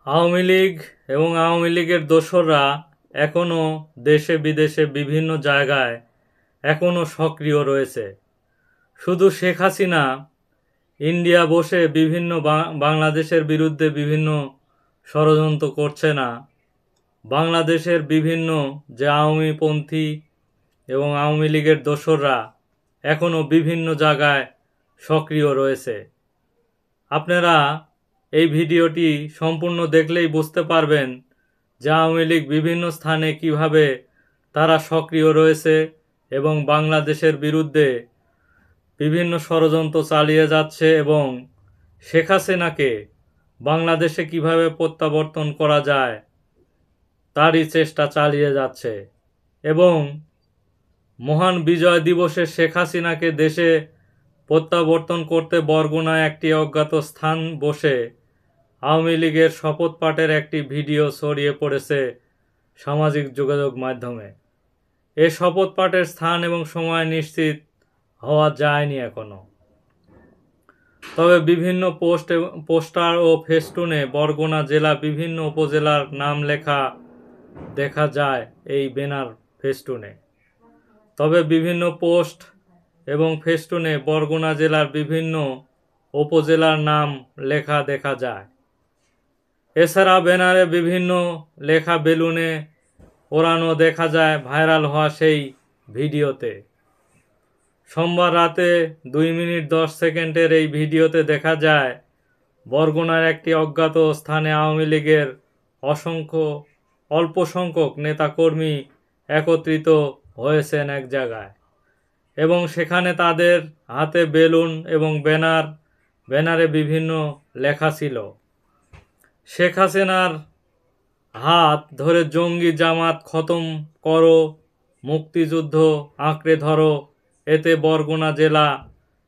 আওয়ামী লীগ এবং আওয়ামী লীগের দোসররা এখনও দেশে বিদেশে বিভিন্ন জায়গায় এখনও সক্রিয় রয়েছে। শুধু শেখ হাসিনা ইন্ডিয়া বসে বিভিন্ন বাংলাদেশের বিরুদ্ধে বিভিন্ন ষড়যন্ত্র করছে না, বাংলাদেশের বিভিন্ন যে আওয়ামীপন্থী এবং আওয়ামী লীগের দোসররা এখনও বিভিন্ন জায়গায় সক্রিয় রয়েছে। আপনারা এই ভিডিওটি সম্পূর্ণ দেখলেই বুঝতে পারবেন যে আওয়ামী লীগ বিভিন্ন স্থানে কিভাবে তারা সক্রিয় রয়েছে এবং বাংলাদেশের বিরুদ্ধে বিভিন্ন ষড়যন্ত্র চালিয়ে যাচ্ছে এবং শেখ হাসিনাকে বাংলাদেশে কিভাবে প্রত্যাবর্তন করা যায় তারই চেষ্টা চালিয়ে যাচ্ছে। এবং মহান বিজয় দিবসে শেখ হাসিনাকে দেশে প্রত্যাবর্তন করতে বরগুনায় একটি অজ্ঞাত স্থান বসে আওয়ামী লীগের শপথ পাঠের একটি ভিডিও ছড়িয়ে পড়েছে সামাজিক যোগাযোগ মাধ্যমে। এ শপথ পাঠের স্থান এবং সময় নিশ্চিত হওয়া যায়নি এখনো, তবে বিভিন্ন পোস্টার ও ফেস্টুনে বরগুনা জেলা বিভিন্ন উপজেলার নাম লেখা দেখা যায় এই ব্যানার ফেস্টুনে। তবে বিভিন্ন পোস্ট এবং ফেস্টুনে বরগুনা জেলার বিভিন্ন উপজেলার নাম লেখা দেখা যায়। এছাড়া ব্যানারে বিভিন্ন লেখা বেলুনে ওড়ানো দেখা যায় ভাইরাল হওয়া সেই ভিডিওতে। সোমবার রাতে 2 মিনিট 10 সেকেন্ডের এই ভিডিওতে দেখা যায় বরগুনার একটি অজ্ঞাত স্থানে আওয়ামী লীগের অল্প সংখ্যক নেতাকর্মী একত্রিত হয়েছেন এক জায়গায় এবং সেখানে তাদের হাতে বেলুন এবং ব্যানারে বিভিন্ন লেখা ছিল। শেখ হাসিনার হাত ধরে জঙ্গি জামাত খতম করো, মুক্তিযুদ্ধ আঁকড়ে ধরো, এতে বরগুনা জেলা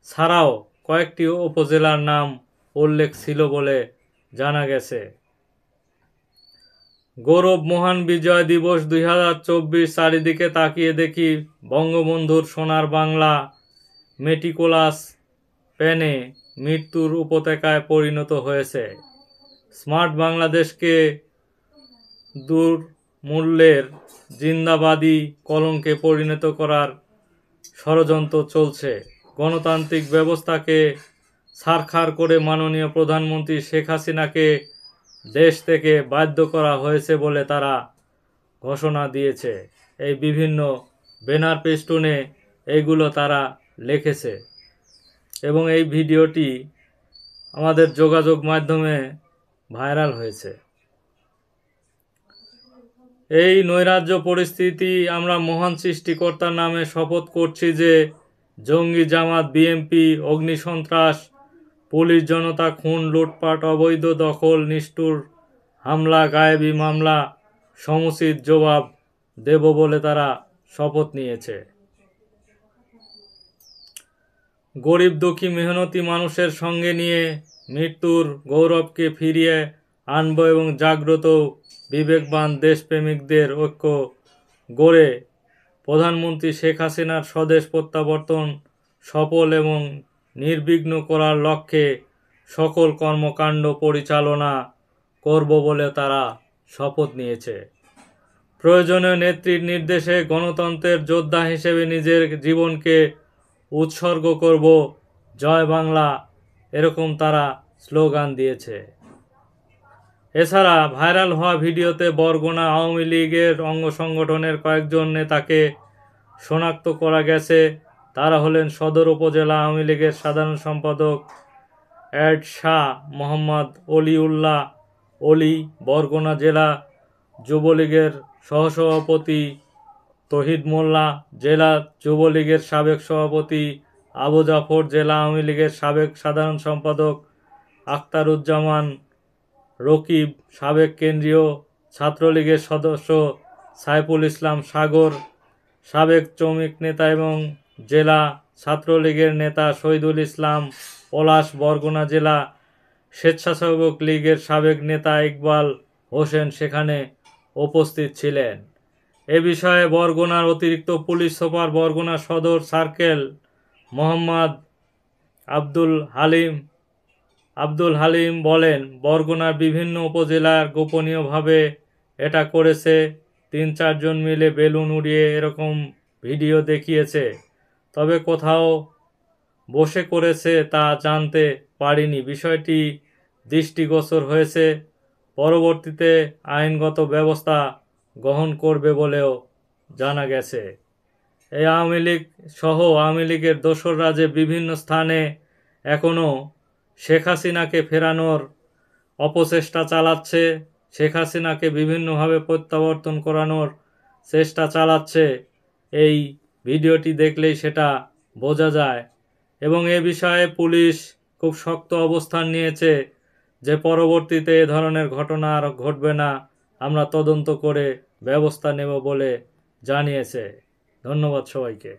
ছাড়াও কয়েকটি উপজেলার নাম উল্লেখ ছিল বলে জানা গেছে। গৌরব মহান বিজয় দিবস 2024 চারিদিকে তাকিয়ে দেখি বঙ্গবন্ধুর সোনার বাংলা মেটিকুলাস পেনে মৃত্যুর উপত্যকায় পরিণত হয়েছে। স্মার্ট বাংলাদেশকে দুর্মূল্যের জিন্দাবাদী কলঙ্কে পরিণত করার ষড়যন্ত্র চলছে। গণতান্ত্রিক ব্যবস্থাকে ছারখার করে মাননীয় প্রধানমন্ত্রী শেখ হাসিনাকে দেশ থেকে বাধ্য করা হয়েছে বলে তারা ঘোষণা দিয়েছে। এই বিভিন্ন ব্যানার পেস্টুনে এইগুলো তারা লিখেছে এবং এই ভিডিওটি আমাদের যোগাযোগ মাধ্যমে ভাইরাল হয়েছে। এই নৈরাজ্য পরিস্থিতি আমরা মহান সৃষ্টিকর্তার নামে শপথ করছি যে জঙ্গি জামাত, বিএনপি, অগ্নিসন্ত্রাস, পুলিশ জনতা, খুন, লুটপাট, অবৈধ দখল, নিষ্ঠুর হামলা, গায়েবী মামলা সমুচিত জবাব দেব বলে তারা শপথ নিয়েছে। গরিব দুঃখী মেহনতি মানুষের সঙ্গে নিয়ে মৃত্যুর গৌরবকে ফিরিয়ে আনব এবং জাগ্রত বিবেকবান দেশপ্রেমিকদের ঐক্য গড়ে প্রধানমন্ত্রী শেখ হাসিনার স্বদেশ প্রত্যাবর্তন সফল এবং নির্বিঘ্ন করার লক্ষ্যে সকল কর্মকাণ্ড পরিচালনা করব বলে তারা শপথ নিয়েছে। প্রয়োজনীয় নেত্রীর নির্দেশে গণতন্ত্রের যোদ্ধা হিসেবে নিজের জীবনকে উৎসর্গ করব, জয় বাংলা, এরকম তারা স্লোগান দিয়েছে। এছাড়া ভাইরাল হওয়া ভিডিওতে বরগুনা আওয়ামী লীগের অঙ্গ সংগঠনের কয়েকজন নেতাকে শনাক্ত করা গেছে। তারা হলেন সদর উপজেলা আওয়ামী লীগের সাধারণ সম্পাদক এড শাহ মোহাম্মদ অলিউল্লাহ অলি, বরগুনা জেলা যুবলীগের সহসভাপতি তহিদ মোল্লা, জেলা যুবলীগের সাবেক সভাপতি আবু জাফর, জেলা আওয়ামী লীগের সাবেক সাধারণ সম্পাদক আখতারুজ্জামান রকিব, সাবেক কেন্দ্রীয় ছাত্রলীগের সদস্য সাইফুল ইসলাম সাগর, সাবেক শ্রমিক নেতা এবং জেলা ছাত্রলীগের নেতা শহীদুল ইসলাম পলাশ, বরগুনা জেলা স্বেচ্ছাসেবক লীগের সাবেক নেতা ইকবাল হোসেন সেখানে উপস্থিত ছিলেন। এ বিষয়ে বরগুনার অতিরিক্ত পুলিশ সুপার, বরগুনা সদর সার্কেল মোহাম্মদ আব্দুল হালিম আব্দুল হালিম বলেন, বরগুনার বিভিন্ন উপজেলার গোপনীয়ভাবে এটা করেছে, ৩-৪ জন মিলে বেলুন উড়িয়ে এরকম ভিডিও দেখিয়েছে, তবে কোথাও বসে করেছে তা জানতে পারিনি। বিষয়টি দৃষ্টিগোচর হয়েছে, পরবর্তীতে আইনগত ব্যবস্থা গ্রহণ করবে বলেও জানা গেছে। এই আওয়ামী লীগ সহ আওয়ামী লীগের দোসররা যে বিভিন্ন স্থানে এখনও শেখ হাসিনাকে ফেরানোর অপচেষ্টা চালাচ্ছে, শেখ হাসিনাকে বিভিন্নভাবে প্রত্যাবর্তন করানোর চেষ্টা চালাচ্ছে, এই ভিডিওটি দেখলেই সেটা বোঝা যায়। এবং এ বিষয়ে পুলিশ খুব শক্ত অবস্থান নিয়েছে যে পরবর্তীতে এ ধরনের ঘটনা আর ঘটবে না, আমরা তদন্ত করে ব্যবস্থা নেব বলে জানিয়েছে। ধন্যবাদ সবাইকে।